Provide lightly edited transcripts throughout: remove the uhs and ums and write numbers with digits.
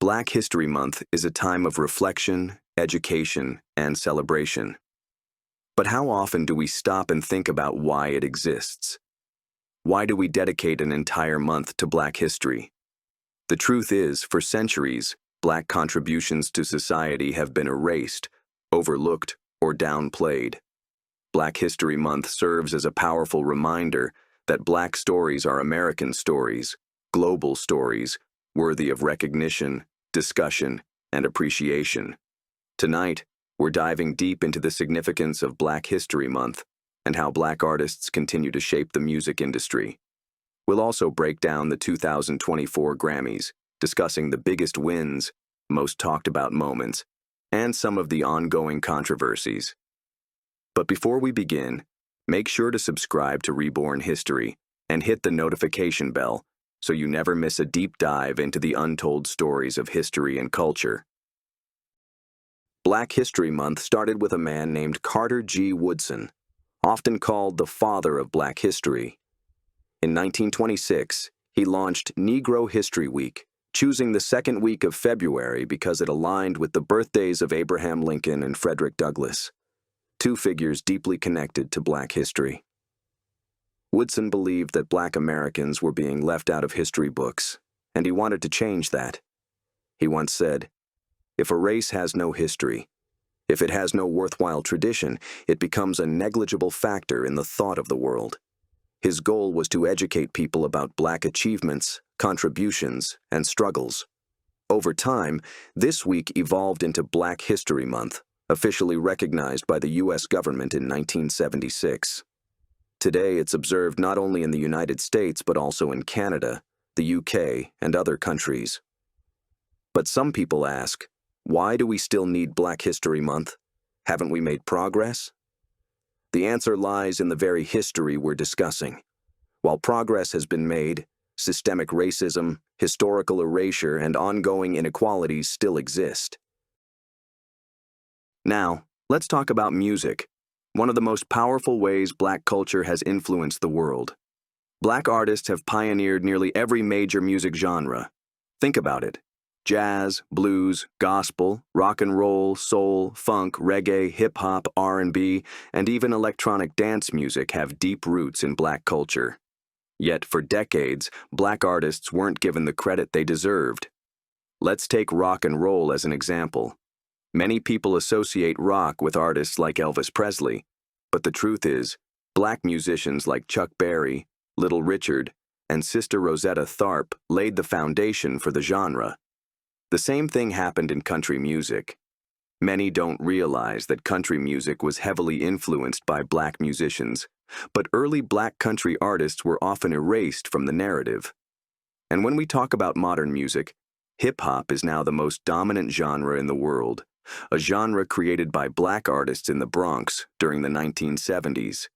Black History Month is a time of reflection, education, and celebration. But how often do we stop and think about why it exists? Why do we dedicate an entire month to Black history? The truth is, for centuries, Black contributions to society have been erased, overlooked, or downplayed. Black History Month serves as a powerful reminder that Black stories are American stories, global stories, worthy of recognition, discussion, and appreciation. Tonight, we're diving deep into the significance of Black History Month and how Black artists continue to shape the music industry. We'll also break down the 2024 Grammys, discussing the biggest wins, most talked about moments, and some of the ongoing controversies. But before we begin, make sure to subscribe to Reborn History and hit the notification bell so you never miss a deep dive into the untold stories of history and culture. Black History Month started with a man named Carter G. Woodson, often called the father of Black history. In 1926, he launched Negro History Week, choosing the second week of February because it aligned with the birthdays of Abraham Lincoln and Frederick Douglass, two figures deeply connected to Black history. Woodson believed that Black Americans were being left out of history books, and he wanted to change that. He once said, "If a race has no history, if it has no worthwhile tradition, it becomes a negligible factor in the thought of the world." His goal was to educate people about Black achievements, contributions, and struggles. Over time, this week evolved into Black History Month, officially recognized by the U.S. government in 1976. Today, it's observed not only in the United States but also in Canada, the UK, and other countries. But some people ask, why do we still need Black History Month? Haven't we made progress? The answer lies in the very history we're discussing. While progress has been made, systemic racism, historical erasure, and ongoing inequalities still exist. Now, let's talk about music, one of the most powerful ways Black culture has influenced the world. Black artists have pioneered nearly every major music genre. Think about it. Jazz, blues, gospel, rock and roll, soul, funk, reggae, hip-hop, R&B, and even electronic dance music have deep roots in Black culture. Yet, for decades, Black artists weren't given the credit they deserved. Let's take rock and roll as an example. Many people associate rock with artists like Elvis Presley, but the truth is, Black musicians like Chuck Berry, Little Richard, and Sister Rosetta Tharpe laid the foundation for the genre. The same thing happened in country music. Many don't realize that country music was heavily influenced by Black musicians, but early Black country artists were often erased from the narrative. And when we talk about modern music, hip-hop is now the most dominant genre in the world, a genre created by Black artists in the Bronx during the 1970s.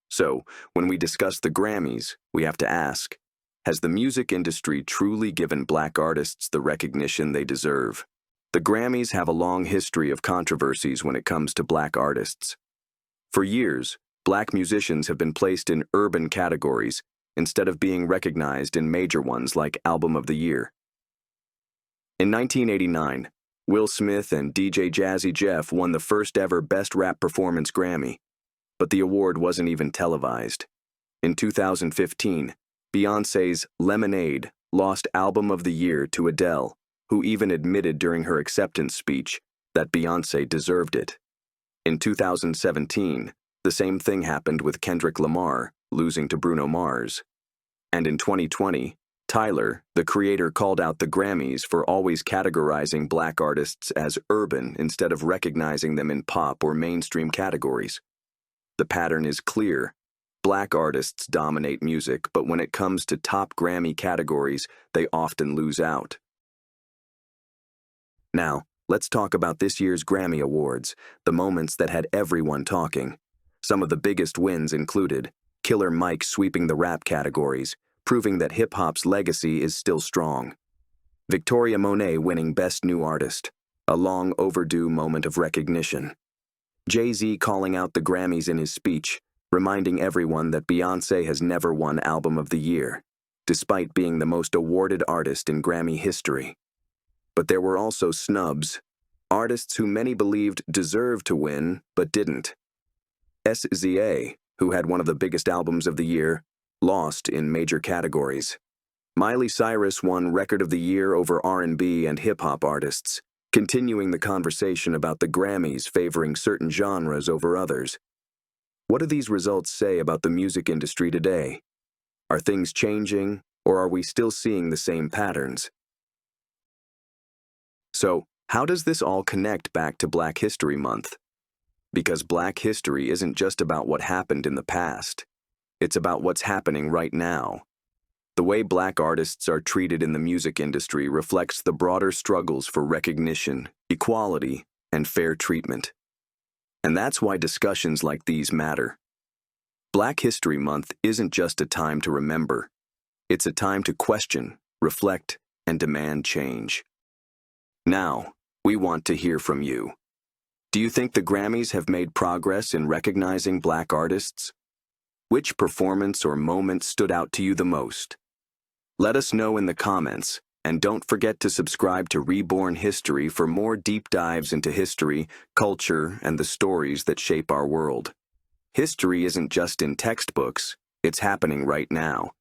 So, when we discuss the Grammys, we have to ask, has the music industry truly given Black artists the recognition they deserve? The Grammys have a long history of controversies when it comes to Black artists. For years, Black musicians have been placed in urban categories instead of being recognized in major ones like Album of the Year. In 1989, Will Smith and DJ Jazzy Jeff won the first ever Best Rap Performance Grammy, but the award wasn't even televised. In 2015, Beyoncé's Lemonade lost Album of the Year to Adele, who even admitted during her acceptance speech that Beyoncé deserved it. In 2017, the same thing happened with Kendrick Lamar, losing to Bruno Mars. And in 2020, Tyler, the creator, called out the Grammys for always categorizing Black artists as urban instead of recognizing them in pop or mainstream categories. The pattern is clear. Black artists dominate music, but when it comes to top Grammy categories, they often lose out. Now, let's talk about this year's Grammy Awards, the moments that had everyone talking. Some of the biggest wins included Killer Mike sweeping the rap categories, proving that hip-hop's legacy is still strong. Victoria Monet winning Best New Artist, a long overdue moment of recognition. Jay-Z calling out the Grammys in his speech, reminding everyone that Beyoncé has never won Album of the Year, despite being the most awarded artist in Grammy history. But there were also snubs, artists who many believed deserved to win but didn't. SZA, who had one of the biggest albums of the year, lost in major categories. Miley Cyrus won Record of the Year over R&B and hip-hop artists, continuing the conversation about the Grammys favoring certain genres over others. What do these results say about the music industry today? Are things changing, or are we still seeing the same patterns? So, how does this all connect back to Black History Month? Because Black history isn't just about what happened in the past. It's about what's happening right now. The way Black artists are treated in the music industry reflects the broader struggles for recognition, equality, and fair treatment. And that's why discussions like these matter. Black History Month isn't just a time to remember. It's a time to question, reflect, and demand change. Now, we want to hear from you. Do you think the Grammys have made progress in recognizing Black artists? Which performance or moment stood out to you the most? Let us know in the comments, and don't forget to subscribe to Reborn History for more deep dives into history, culture, and the stories that shape our world. History isn't just in textbooks, it's happening right now.